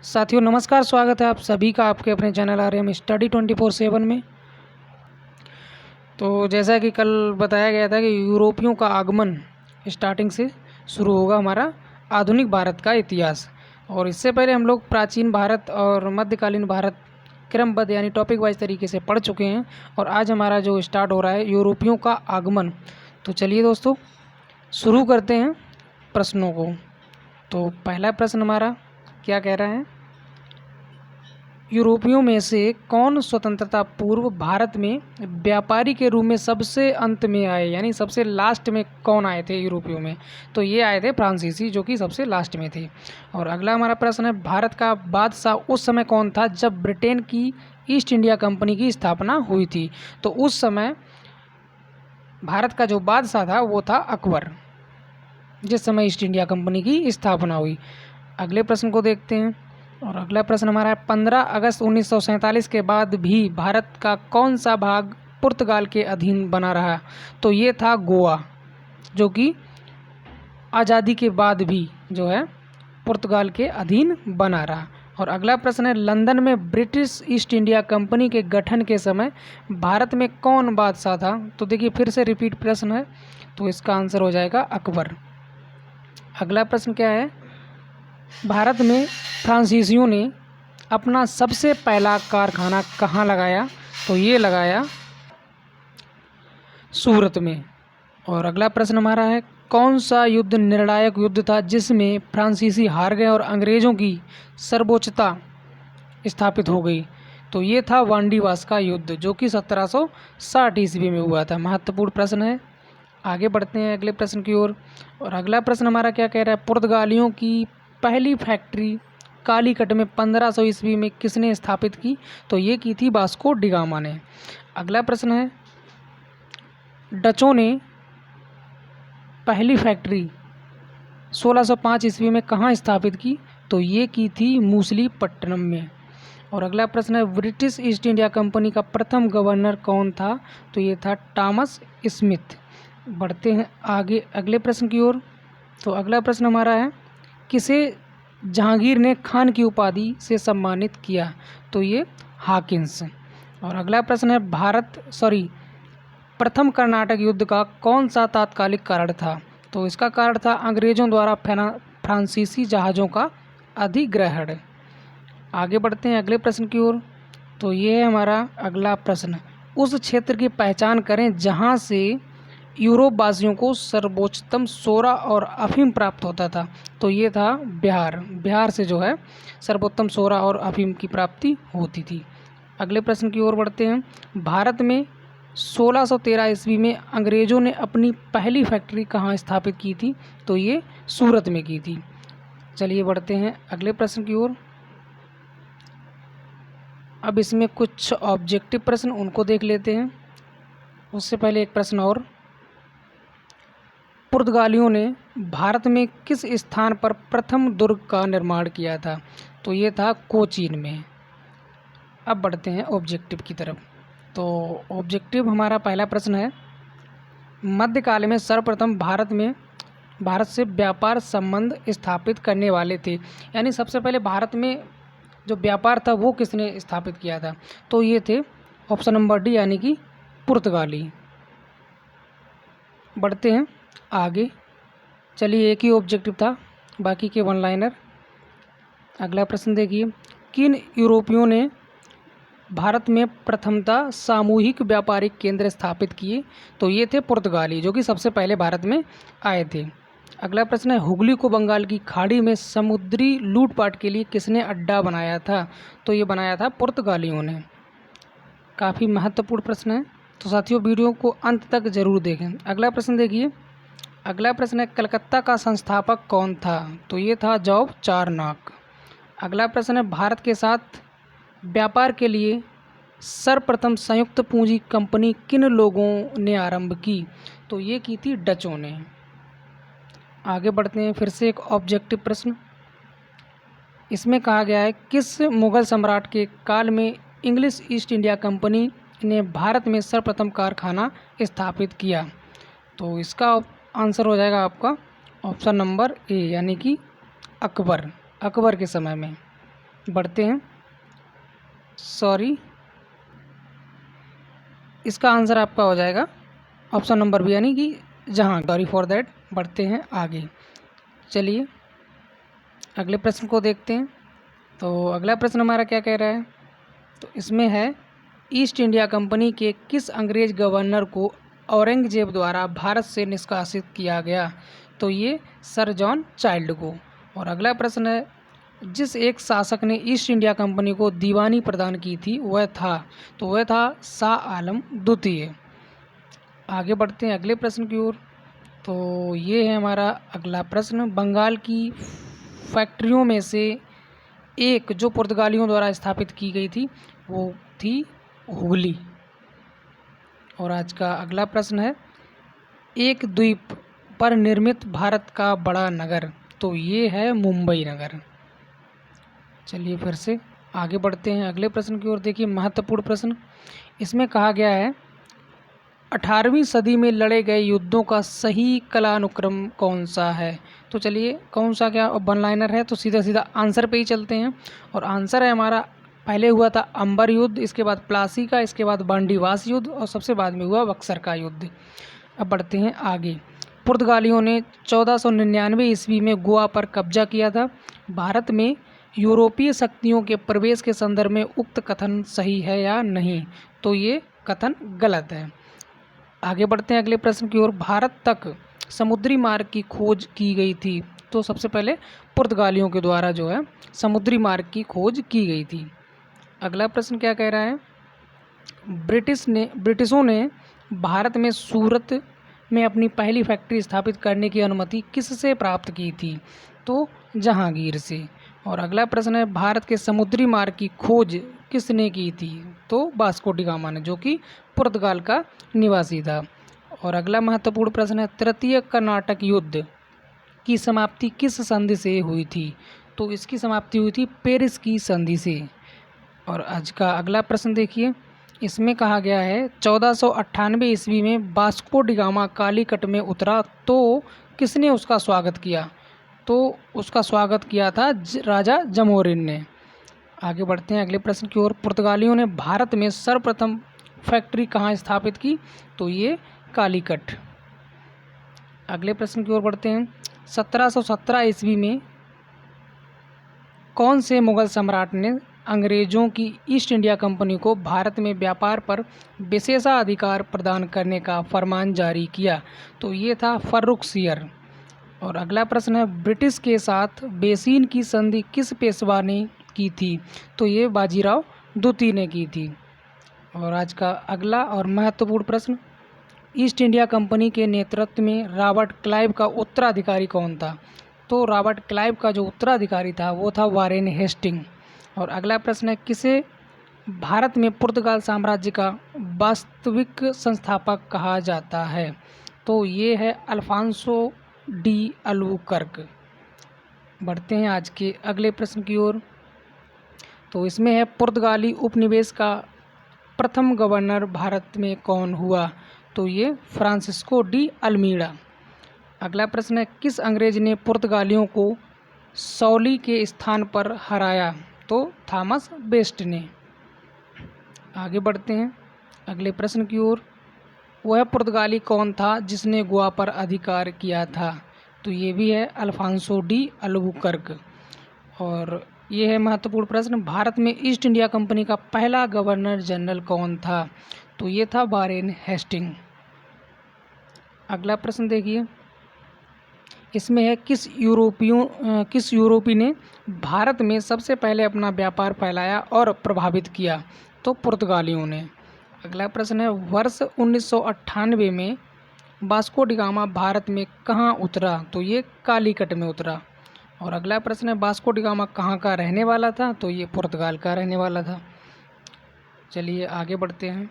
साथियों नमस्कार, स्वागत है आप सभी का आपके अपने चैनल आर्यम स्टडी 24/7 में। तो जैसा कि कल बताया गया था कि यूरोपियों का आगमन स्टार्टिंग से शुरू होगा हमारा आधुनिक भारत का इतिहास। और इससे पहले हम लोग प्राचीन भारत और मध्यकालीन भारत क्रमबद्ध यानी टॉपिक वाइज तरीके से पढ़ चुके हैं। और आज हमारा जो स्टार्ट हो रहा है यूरोपियों का आगमन। तो चलिए दोस्तों शुरू करते हैं प्रश्नों को। तो पहला प्रश्न हमारा क्या कह रहा है, यूरोपियों में से कौन स्वतंत्रता पूर्व भारत में व्यापारी के रूप में सबसे अंत में आए, यानी सबसे लास्ट में कौन आए थे यूरोपियों में? तो ये आए थे फ्रांसीसी, जो कि सबसे लास्ट में थे। और अगला हमारा प्रश्न है, भारत का बादशाह उस समय कौन था जब ब्रिटेन की ईस्ट इंडिया कंपनी की स्थापना हुई थी? तो उस समय भारत का जो बादशाह था वो था अकबर, जिस समय ईस्ट इंडिया कंपनी की स्थापना हुई। अगले प्रश्न को देखते हैं। और अगला प्रश्न हमारा है, 15 अगस्त 1947 के बाद भी भारत का कौन सा भाग पुर्तगाल के अधीन बना रहा? तो ये था गोवा, जो कि आज़ादी के बाद भी जो है पुर्तगाल के अधीन बना रहा। और अगला प्रश्न है, लंदन में ब्रिटिश ईस्ट इंडिया कंपनी के गठन के समय भारत में कौन बादशाह था? तो देखिए फिर से रिपीट प्रश्न है, तो इसका आंसर हो जाएगा अकबर। अगला प्रश्न क्या है, भारत में फ्रांसीसियों ने अपना सबसे पहला कारखाना कहाँ लगाया? तो ये लगाया सूरत में। और अगला प्रश्न हमारा है, कौन सा युद्ध निर्णायक युद्ध था जिसमें फ्रांसीसी हार गए और अंग्रेज़ों की सर्वोच्चता स्थापित हो गई? तो ये था वांडीवास का युद्ध, जो कि 1760 ईस्वी में हुआ था। महत्वपूर्ण प्रश्न है। आगे बढ़ते हैं अगले प्रश्न की ओर। और अगला प्रश्न हमारा क्या कह रहा है, पुर्तगालियों की पहली फैक्ट्री कालीकट में 1500 ईस्वी में किसने स्थापित की? तो ये की थी वास्को डिगामा ने। अगला प्रश्न है, डचों ने पहली फैक्ट्री 1605 ईस्वी में कहाँ स्थापित की? तो ये की थी मूसलीपट्टनम में। और अगला प्रश्न है, ब्रिटिश ईस्ट इंडिया कंपनी का प्रथम गवर्नर कौन था? तो ये था टॉमस स्मिथ। बढ़ते हैं आगे अगले प्रश्न की ओर। तो अगला प्रश्न हमारा है, किसे जहांगीर ने खान की उपाधि से सम्मानित किया? तो ये हाकिंस। और अगला प्रश्न है, प्रथम कर्नाटक युद्ध का कौन सा तात्कालिक कारण था? तो इसका कारण था अंग्रेजों द्वारा फ्रांसीसी जहाज़ों का अधिग्रहण। आगे बढ़ते हैं अगले प्रश्न की ओर। तो ये है हमारा अगला प्रश्न, उस क्षेत्र की पहचान करें जहाँ से यूरोप वासियों को सर्वोच्चतम सोरा और अफीम प्राप्त होता था। तो ये था बिहार। बिहार से जो है सर्वोत्तम सोरा और अफीम की प्राप्ति होती थी। अगले प्रश्न की ओर बढ़ते हैं, भारत में 1613 ईस्वी में अंग्रेज़ों ने अपनी पहली फैक्ट्री कहाँ स्थापित की थी? तो ये सूरत में की थी। चलिए बढ़ते हैं अगले प्रश्न की ओर। अब इसमें कुछ ऑब्जेक्टिव प्रश्न उनको देख लेते हैं। उससे पहले एक प्रश्न और, पुर्तगालियों ने भारत में किस स्थान पर प्रथम दुर्ग का निर्माण किया था? तो ये था कोचीन में। अब बढ़ते हैं ऑब्जेक्टिव की तरफ। तो ऑब्जेक्टिव हमारा पहला प्रश्न है, मध्यकाल में सर्वप्रथम भारत से व्यापार संबंध स्थापित करने वाले थे, यानी सबसे पहले भारत में जो व्यापार था वो किसने स्थापित किया था? तो ये थे ऑप्शन नंबर डी, यानी कि पुर्तगाली। बढ़ते हैं आगे। चलिए एक ही ऑब्जेक्टिव था, बाकी के वन लाइनर। अगला प्रश्न देखिए, किन यूरोपियों ने भारत में प्रथमतः सामूहिक व्यापारिक केंद्र स्थापित किए? तो ये थे पुर्तगाली, जो कि सबसे पहले भारत में आए थे। अगला प्रश्न है, हुगली को बंगाल की खाड़ी में समुद्री लूटपाट के लिए किसने अड्डा बनाया था? तो ये बनाया था पुर्तगालियों ने। काफ़ी महत्वपूर्ण प्रश्न है, तो साथियों वीडियो को अंत तक जरूर देखें। अगला प्रश्न देखिए। अगला प्रश्न है, कलकत्ता का संस्थापक कौन था? तो ये था जॉब चारनॉक। अगला प्रश्न है, भारत के साथ व्यापार के लिए सर्वप्रथम संयुक्त पूंजी कंपनी किन लोगों ने आरंभ की? तो ये की थी डचों ने। आगे बढ़ते हैं, फिर से एक ऑब्जेक्टिव प्रश्न। इसमें कहा गया है, किस मुगल सम्राट के काल में इंग्लिश ईस्ट इंडिया कंपनी ने भारत में सर्वप्रथम कारखाना स्थापित किया? तो इसका आंसर हो जाएगा आपका ऑप्शन नंबर ए, यानी कि अकबर के समय में। बढ़ते हैं, सॉरी, इसका आंसर आपका हो जाएगा ऑप्शन नंबर बी, यानी कि जहाँ, सॉरी फॉर दैट। बढ़ते हैं आगे, चलिए अगले प्रश्न को देखते हैं। तो अगला प्रश्न हमारा क्या कह रहा है, तो इसमें है ईस्ट इंडिया कंपनी के किस अंग्रेज गवर्नर को औरंगजेब द्वारा भारत से निष्कासित किया गया, तो ये सर जॉन चाइल्ड को। और अगला प्रश्न है जिस एक शासक ने ईस्ट इंडिया कंपनी को दीवानी प्रदान की थी वह था शाह आलम द्वितीय। आगे बढ़ते हैं अगले प्रश्न की ओर। तो ये है हमारा अगला प्रश्न, बंगाल की फैक्ट्रियों में से एक जो पुर्तगालियों द्वारा स्थापित की गई थी वो थी हुगली। और आज का अगला प्रश्न है एक द्वीप पर निर्मित भारत का बड़ा नगर, तो ये है मुंबई नगर। चलिए फिर से आगे बढ़ते हैं अगले प्रश्न की ओर। देखिए महत्वपूर्ण प्रश्न, इसमें कहा गया है 18वीं सदी में लड़े गए युद्धों का सही कालानुक्रम कौन सा है। तो चलिए कौन सा क्या वन लाइनर है, तो सीधा सीधा आंसर पे ही चलते हैं। और आंसर है हमारा, पहले हुआ था अंबर युद्ध, इसके बाद प्लासी का, इसके बाद बांडीवास युद्ध और सबसे बाद में हुआ बक्सर का युद्ध। अब बढ़ते हैं आगे। पुर्तगालियों ने 1499 ईस्वी में गोवा पर कब्जा किया था। भारत में यूरोपीय शक्तियों के प्रवेश के संदर्भ में उक्त कथन सही है या नहीं, तो ये कथन गलत है। आगे बढ़ते हैं अगले प्रश्न की ओर। भारत तक समुद्री मार्ग की खोज की गई थी, तो सबसे पहले पुर्तगालियों के द्वारा जो है समुद्री मार्ग की खोज की गई थी। अगला प्रश्न क्या कह रहा है, ब्रिटिशों ने भारत में सूरत में अपनी पहली फैक्ट्री स्थापित करने की अनुमति किससे प्राप्त की थी, तो जहांगीर से। और अगला प्रश्न है भारत के समुद्री मार्ग की खोज किसने की थी, तो वास्को डी गामा ने, जो कि पुर्तगाल का निवासी था। और अगला महत्वपूर्ण प्रश्न है तृतीय कर्नाटक युद्ध की समाप्ति किस संधि से हुई थी, तो इसकी समाप्ति हुई थी पेरिस की संधि से। और आज का अगला प्रश्न देखिए, इसमें कहा गया है 1498 ईस्वी में वास्को डी गामा कालीकट में उतरा तो किसने उसका स्वागत किया, तो उसका स्वागत किया था राजा जमोरिन ने। आगे बढ़ते हैं अगले प्रश्न की ओर। पुर्तगालियों ने भारत में सर्वप्रथम फैक्ट्री कहाँ स्थापित की, तो ये कालीकट। अगले प्रश्न की ओर बढ़ते हैं। 1717 ईस्वी में कौन से मुगल सम्राट ने अंग्रेजों की ईस्ट इंडिया कंपनी को भारत में व्यापार पर विशेषाधिकार प्रदान करने का फरमान जारी किया, तो ये था फर्रुखसियर। और अगला प्रश्न है ब्रिटिश के साथ बेसिन की संधि किस पेशवा ने की थी, तो ये बाजीराव द्वितीय ने की थी। और आज का अगला और महत्वपूर्ण प्रश्न, ईस्ट इंडिया कंपनी के नेतृत्व में रॉबर्ट क्लाइव का उत्तराधिकारी कौन था, तो रॉबर्ट क्लाइव का जो उत्तराधिकारी था वो था वारेन हेस्टिंग। और अगला प्रश्न है किसे भारत में पुर्तगाल साम्राज्य का वास्तविक संस्थापक कहा जाता है, तो ये है अल्फांसो डी अल्बुकर्क। बढ़ते हैं आज के अगले प्रश्न की ओर। तो इसमें है पुर्तगाली उपनिवेश का प्रथम गवर्नर भारत में कौन हुआ, तो ये फ्रांसिस्को डी अल्मीड़ा। अगला प्रश्न है किस अंग्रेज ने पुर्तगालियों को सौली के स्थान पर हराया, तो थॉमस बेस्ट ने। आगे बढ़ते हैं अगले प्रश्न की ओर। वह पुर्तगाली कौन था जिसने गोवा पर अधिकार किया था, तो ये भी है अल्फांसो डी अल्बुकर्क। और ये है महत्वपूर्ण प्रश्न, भारत में ईस्ट इंडिया कंपनी का पहला गवर्नर जनरल कौन था, तो ये था वारेन हेस्टिंग। अगला प्रश्न देखिए, इसमें है किस यूरोपी ने भारत में सबसे पहले अपना व्यापार फैलाया और प्रभावित किया, तो पुर्तगालियों ने। अगला प्रश्न है वर्ष 1998 में वास्को डी गामा भारत में कहाँ उतरा, तो ये कालीकट में उतरा। और अगला प्रश्न है वास्को डी गामा कहाँ का रहने वाला था, तो ये पुर्तगाल का रहने वाला था। चलिए आगे बढ़ते हैं।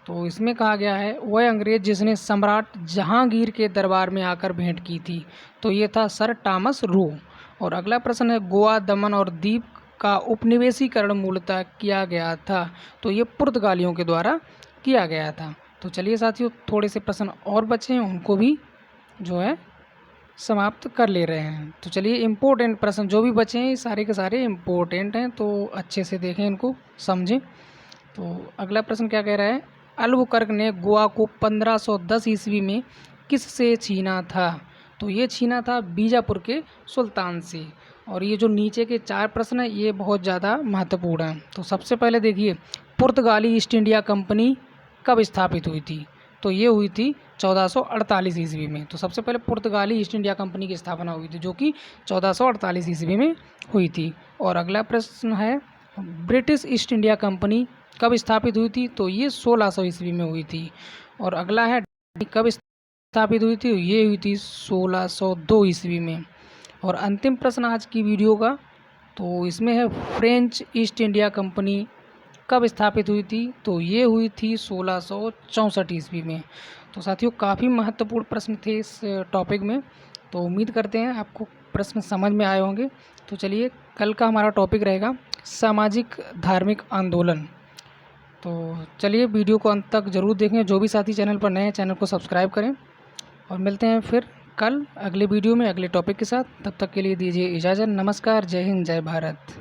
तो इसमें कहा गया है वह अंग्रेज जिसने सम्राट जहांगीर के दरबार में आकर भेंट की थी, तो ये था सर टॉमस रो। और अगला प्रश्न है गोवा, दमन और दीव का उपनिवेशीकरण मूलतः किया गया था, तो ये पुर्तगालियों के द्वारा किया गया था। तो चलिए साथियों, थोड़े से प्रश्न और बचे हैं, उनको भी जो है समाप्त कर ले रहे हैं। तो चलिए इम्पोर्टेंट प्रश्न जो भी बचे हैं सारे के सारे इम्पोर्टेंट हैं, तो अच्छे से देखें, इनको समझें। तो अगला प्रश्न क्या कह रहा है, अल्बुकर्क ने गोवा को 1510 ईस्वी में किससे छीना था? तो ये छीना था बीजापुर के सुल्तान से। और ये जो नीचे के 4 प्रश्न हैं ये बहुत ज़्यादा महत्वपूर्ण हैं। तो सबसे पहले देखिए, पुर्तगाली ईस्ट इंडिया कंपनी कब स्थापित हुई थी? तो ये हुई थी 1448 ईस्वी में। तो सबसे पहले पुर्तगाली ईस्ट इंडिया कंपनी की स्थापना हुई थी, जो कि 1448 ईस्वी में हुई थी। और अगला प्रश्न है, ब्रिटिश ईस्ट इंडिया कंपनी कब स्थापित हुई थी? तो ये 1600 ईस्वी में हुई थी। और अगला है, कब स्थापित हुई थी? ये हुई थी 1602 ईस्वी में। और अंतिम प्रश्न आज की वीडियो का, तो इसमें है, फ्रेंच ईस्ट इंडिया कंपनी कब स्थापित हुई थी? तो ये हुई थी 1664 ईस्वी में। तो साथियों काफ़ी महत्वपूर्ण प्रश्न थे इस टॉपिक में। तो उम्मीद करते हैं आपको प्रश्न समझ में आए होंगे। तो चलिए, कल का हमारा टॉपिक रहेगा सामाजिक धार्मिक आंदोलन। तो चलिए वीडियो को अंत तक ज़रूर देखें। जो भी साथी चैनल पर नए हैं चैनल को सब्सक्राइब करें। और मिलते हैं फिर कल अगले वीडियो में अगले टॉपिक के साथ। तब तक के लिए दीजिए इजाज़त। नमस्कार, जय हिंद, जय भारत।